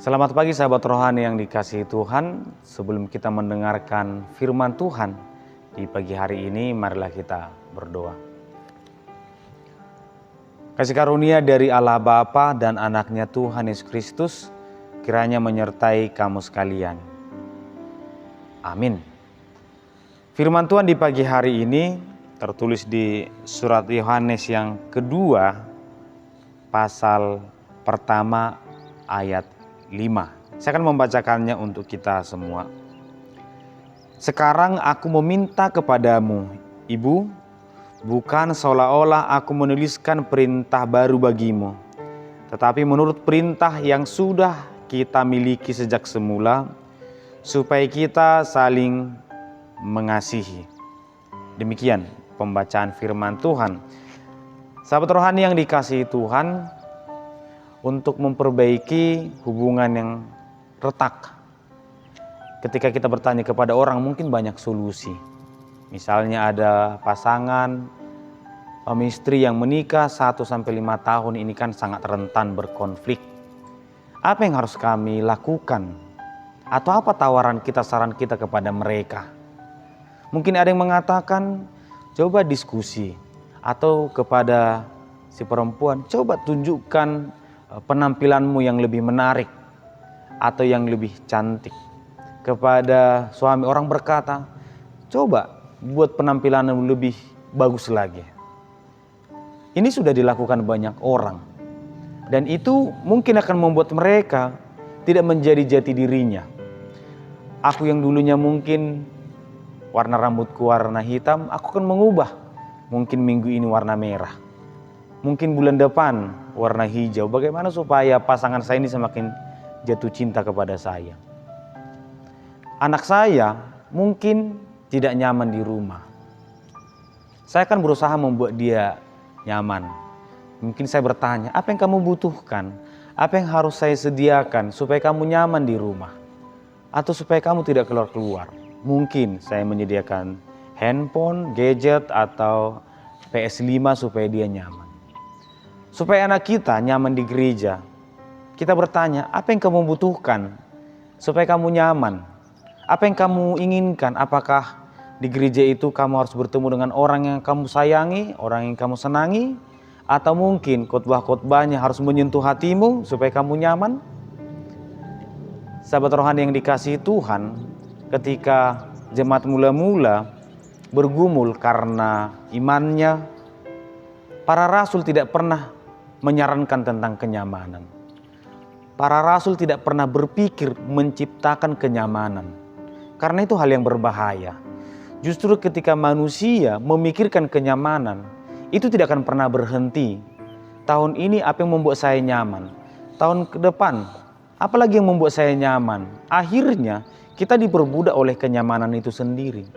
Selamat pagi sahabat rohani yang dikasihi Tuhan. Sebelum kita mendengarkan firman Tuhan di pagi hari ini, marilah kita berdoa. Kasih karunia dari Allah Bapa dan anaknya Tuhan Yesus Kristus kiranya menyertai kamu sekalian. Amin. Firman Tuhan di pagi hari ini tertulis di surat Yohanes yang kedua, pasal pertama ayat 5. Saya akan membacakannya untuk kita semua. Sekarang aku meminta kepadamu, Ibu, bukan seolah-olah aku menuliskan perintah baru bagimu, tetapi menurut perintah yang sudah kita miliki sejak semula, supaya kita saling mengasihi. Demikian pembacaan firman Tuhan. Sahabat rohani yang dikasihi Tuhan, untuk memperbaiki hubungan yang retak. Ketika kita bertanya kepada orang, mungkin banyak solusi. Misalnya ada pasangan suami istri yang menikah 1-5 tahun, ini kan sangat rentan berkonflik. Apa yang harus kami lakukan? Atau apa tawaran kita, saran kita kepada mereka? Mungkin ada yang mengatakan, coba diskusi. Atau kepada si perempuan, coba tunjukkan penampilanmu yang lebih menarik atau yang lebih cantik. Kepada suami, orang berkata, coba buat penampilanmu lebih bagus lagi. Ini sudah dilakukan banyak orang, dan itu mungkin akan membuat mereka tidak menjadi jati dirinya. Aku yang dulunya mungkin warna rambutku warna hitam, aku akan mengubah. Mungkin minggu ini warna merah, mungkin bulan depan warna hijau. Bagaimana supaya pasangan saya ini semakin jatuh cinta kepada saya? Anak saya mungkin tidak nyaman di rumah. Saya akan berusaha membuat dia nyaman. Mungkin saya bertanya, apa yang kamu butuhkan? Apa yang harus saya sediakan supaya kamu nyaman di rumah? Atau supaya kamu tidak keluar-keluar? Mungkin saya menyediakan handphone, gadget, atau PS5 supaya dia nyaman. Supaya anak kita nyaman di gereja, kita bertanya, apa yang kamu butuhkan supaya kamu nyaman? Apa yang kamu inginkan? Apakah di gereja itu kamu harus bertemu dengan orang yang kamu sayangi, orang yang kamu senangi? Atau mungkin khotbah-khotbahnya harus menyentuh hatimu supaya kamu nyaman? Sahabat rohani yang dikasihi Tuhan, ketika jemaat mula-mula bergumul karena imannya, para rasul tidak pernah menyarankan tentang kenyamanan. Para rasul tidak pernah berpikir menciptakan kenyamanan. Karena itu hal yang berbahaya. Justru ketika manusia memikirkan kenyamanan, itu tidak akan pernah berhenti. Tahun ini apa yang membuat saya nyaman? Tahun ke depan, apalagi yang membuat saya nyaman? Akhirnya kita diperbudak oleh kenyamanan itu sendiri.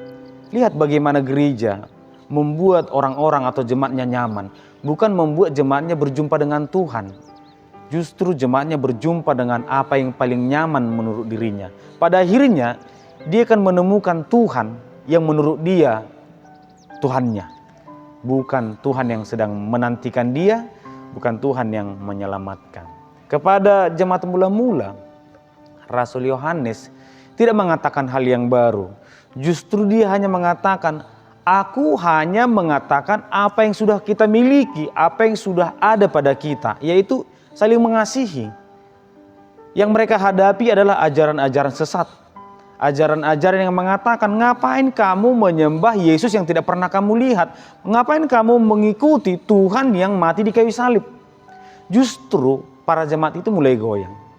Lihat bagaimana gereja membuat orang-orang atau jemaatnya nyaman. Bukan membuat jemaatnya berjumpa dengan Tuhan. Justru jemaatnya berjumpa dengan apa yang paling nyaman menurut dirinya. Pada akhirnya dia akan menemukan Tuhan yang menurut dia Tuhannya. Bukan Tuhan yang sedang menantikan dia, bukan Tuhan yang menyelamatkan. Kepada jemaat mula-mula, Rasul Yohanes tidak mengatakan hal yang baru. Justru dia hanya mengatakan, aku hanya mengatakan apa yang sudah kita miliki, apa yang sudah ada pada kita, yaitu saling mengasihi. Yang mereka hadapi adalah ajaran-ajaran sesat. Ajaran-ajaran yang mengatakan, ngapain kamu menyembah Yesus yang tidak pernah kamu lihat? Ngapain kamu mengikuti Tuhan yang mati di kayu salib? Justru para jemaat itu mulai goyang.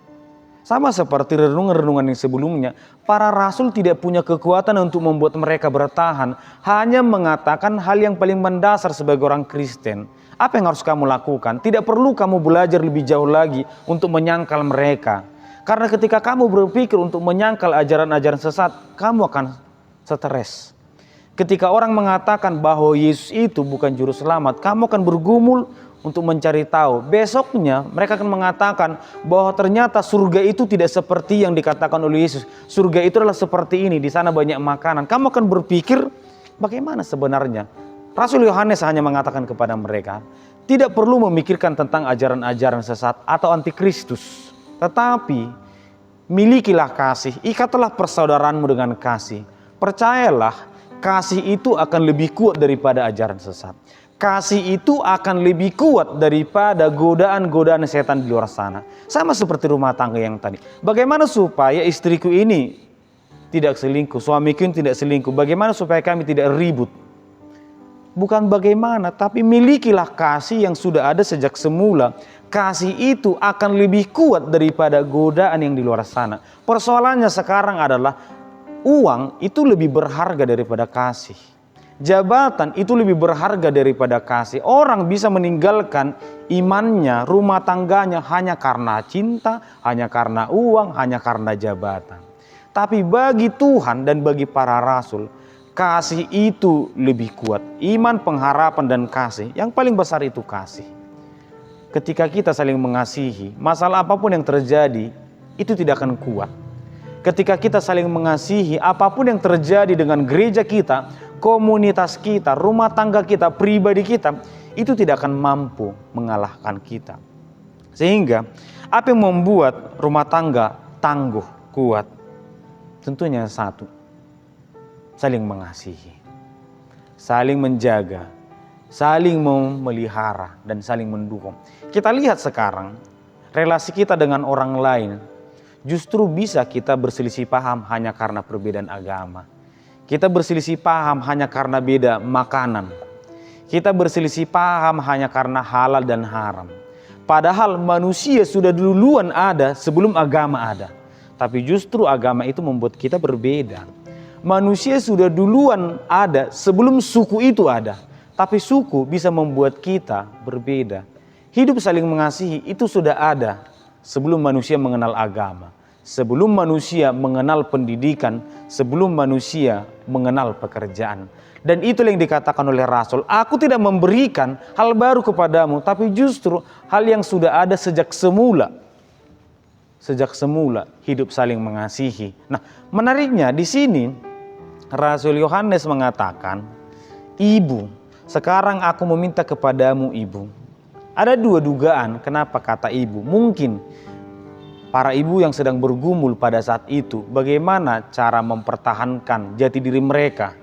Sama seperti renungan-renungan yang sebelumnya, para rasul tidak punya kekuatan untuk membuat mereka bertahan. Hanya mengatakan hal yang paling mendasar sebagai orang Kristen. Apa yang harus kamu lakukan? Tidak perlu kamu belajar lebih jauh lagi untuk menyangkal mereka. Karena ketika kamu berpikir untuk menyangkal ajaran-ajaran sesat, kamu akan stres. Ketika orang mengatakan bahwa Yesus itu bukan juru selamat, kamu akan bergumul untuk mencari tahu. Besoknya mereka akan mengatakan bahwa ternyata surga itu tidak seperti yang dikatakan oleh Yesus. Surga itu adalah seperti ini, di sana banyak makanan. Kamu akan berpikir bagaimana sebenarnya? Rasul Yohanes hanya mengatakan kepada mereka, tidak perlu memikirkan tentang ajaran-ajaran sesat atau antikristus. Tetapi Milikilah kasih, ikatlah persaudaraanmu dengan kasih. Percayalah, kasih itu akan lebih kuat daripada ajaran sesat. Kasih itu akan lebih kuat daripada godaan-godaan setan di luar sana. Sama seperti rumah tangga yang tadi. Bagaimana supaya istriku ini tidak selingkuh, suamiku ini tidak selingkuh? Bagaimana supaya kami tidak ribut? Bukan bagaimana, tapi milikilah kasih yang sudah ada sejak semula. Kasih itu akan lebih kuat daripada godaan yang di luar sana. Persoalannya sekarang adalah uang itu lebih berharga daripada kasih. Jabatan itu lebih berharga daripada kasih. Orang bisa meninggalkan imannya, rumah tangganya hanya karena cinta, hanya karena uang, hanya karena jabatan. Tapi bagi Tuhan dan bagi para rasul, kasih itu lebih kuat. Iman, pengharapan, dan kasih. Yang paling besar itu kasih. Ketika kita saling mengasihi, masalah apapun yang terjadi, itu tidak akan kuat. Ketika kita saling mengasihi, apapun yang terjadi dengan gereja kita, komunitas kita, rumah tangga kita, pribadi kita, itu tidak akan mampu mengalahkan kita. Sehingga, apa yang membuat rumah tangga tangguh, kuat? Tentunya satu, saling mengasihi, saling menjaga, saling memelihara, dan saling mendukung. Kita lihat sekarang, relasi kita dengan orang lain, justru bisa kita berselisih paham hanya karena perbedaan agama. Kita berselisih paham hanya karena beda makanan. Kita berselisih paham hanya karena halal dan haram. Padahal manusia sudah duluan ada sebelum agama ada. Tapi justru agama itu membuat kita berbeda. Manusia sudah duluan ada sebelum suku itu ada. Tapi suku bisa membuat kita berbeda. Hidup saling mengasihi itu sudah ada sebelum manusia mengenal agama, sebelum manusia mengenal pendidikan, sebelum manusia mengenal pekerjaan. Dan itu yang dikatakan oleh Rasul, aku tidak memberikan hal baru kepadamu, tapi justru hal yang sudah ada sejak semula. Sejak semula hidup saling mengasihi. Nah, menariknya di sini Rasul Yohanes mengatakan, ibu, sekarang aku meminta kepadamu ibu. Ada dua dugaan kenapa kata ibu. Mungkin para ibu yang sedang bergumul pada saat itu, bagaimana cara mempertahankan jati diri mereka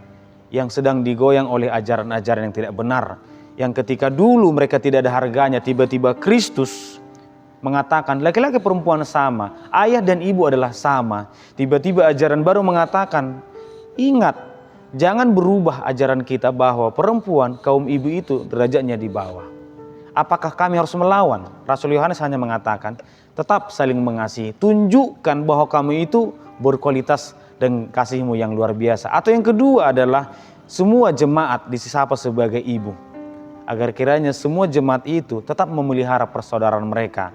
yang sedang digoyang oleh ajaran-ajaran yang tidak benar. Yang ketika dulu mereka tidak ada harganya, tiba-tiba Kristus mengatakan laki-laki perempuan sama, ayah dan ibu adalah sama. Tiba-tiba ajaran baru mengatakan, ingat, jangan berubah ajaran kita bahwa perempuan, kaum ibu itu derajatnya di bawah. Apakah kami harus melawan? Rasul Yohanes hanya mengatakan, tetap saling mengasihi. Tunjukkan bahwa kamu itu berkualitas dan kasihmu yang luar biasa. Atau yang kedua adalah semua jemaat disapa sebagai ibu. Agar kiranya semua jemaat itu tetap memelihara persaudaraan mereka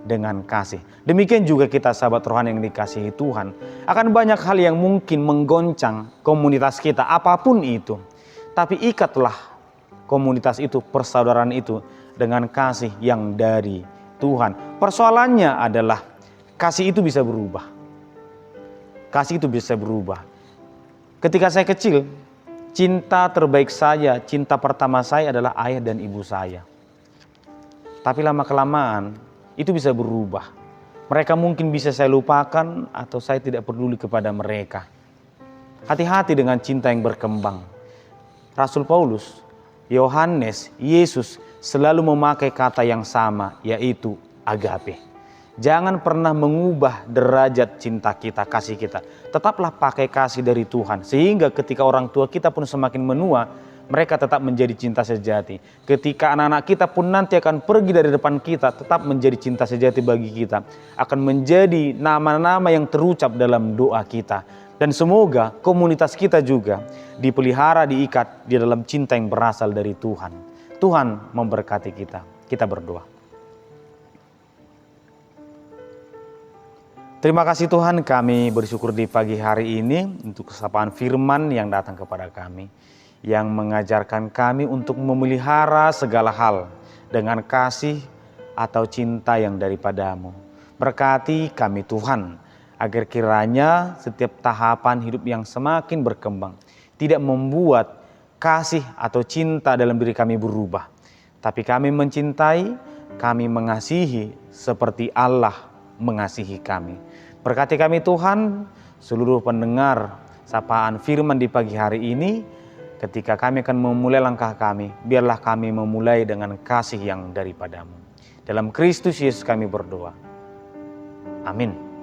dengan kasih. Demikian juga kita sahabat rohani yang dikasihi Tuhan. Akan banyak hal yang mungkin menggoncang komunitas kita, apapun itu. Tapi ikatlah komunitas itu, persaudaraan itu dengan kasih yang dari Tuhan. Persoalannya adalah kasih itu bisa berubah. Kasih itu bisa berubah. Ketika saya kecil, cinta terbaik saya, cinta pertama saya adalah ayah dan ibu saya. Tapi lama-kelamaan itu bisa berubah. Mereka mungkin bisa saya lupakan atau saya tidak peduli kepada mereka. Hati-hati dengan cinta yang berkembang. Rasul Paulus, Yohanes, Yesus selalu memakai kata yang sama, yaitu agape. Jangan pernah mengubah derajat cinta kita, kasih kita. Tetaplah pakai kasih dari Tuhan. Sehingga ketika orang tua kita pun semakin menua, mereka tetap menjadi cinta sejati. Ketika anak-anak kita pun nanti akan pergi dari depan kita, tetap menjadi cinta sejati bagi kita. Akan menjadi nama-nama yang terucap dalam doa kita. Dan semoga komunitas kita juga dipelihara, diikat di dalam cinta yang berasal dari Tuhan. Tuhan memberkati kita. Kita berdoa. Terima kasih Tuhan, kami bersyukur di pagi hari ini untuk kesapaan firman yang datang kepada kami. Yang mengajarkan kami untuk memelihara segala hal dengan kasih atau cinta yang daripadamu. Berkati kami Tuhan, agar kiranya setiap tahapan hidup yang semakin berkembang tidak membuat kasih atau cinta dalam diri kami berubah. Tapi kami mencintai, kami mengasihi seperti Allah mengasihi kami. Berkati kami Tuhan, seluruh pendengar sapaan firman di pagi hari ini, ketika kami akan memulai langkah kami, biarlah kami memulai dengan kasih yang daripadamu. Dalam Kristus Yesus kami berdoa. Amin.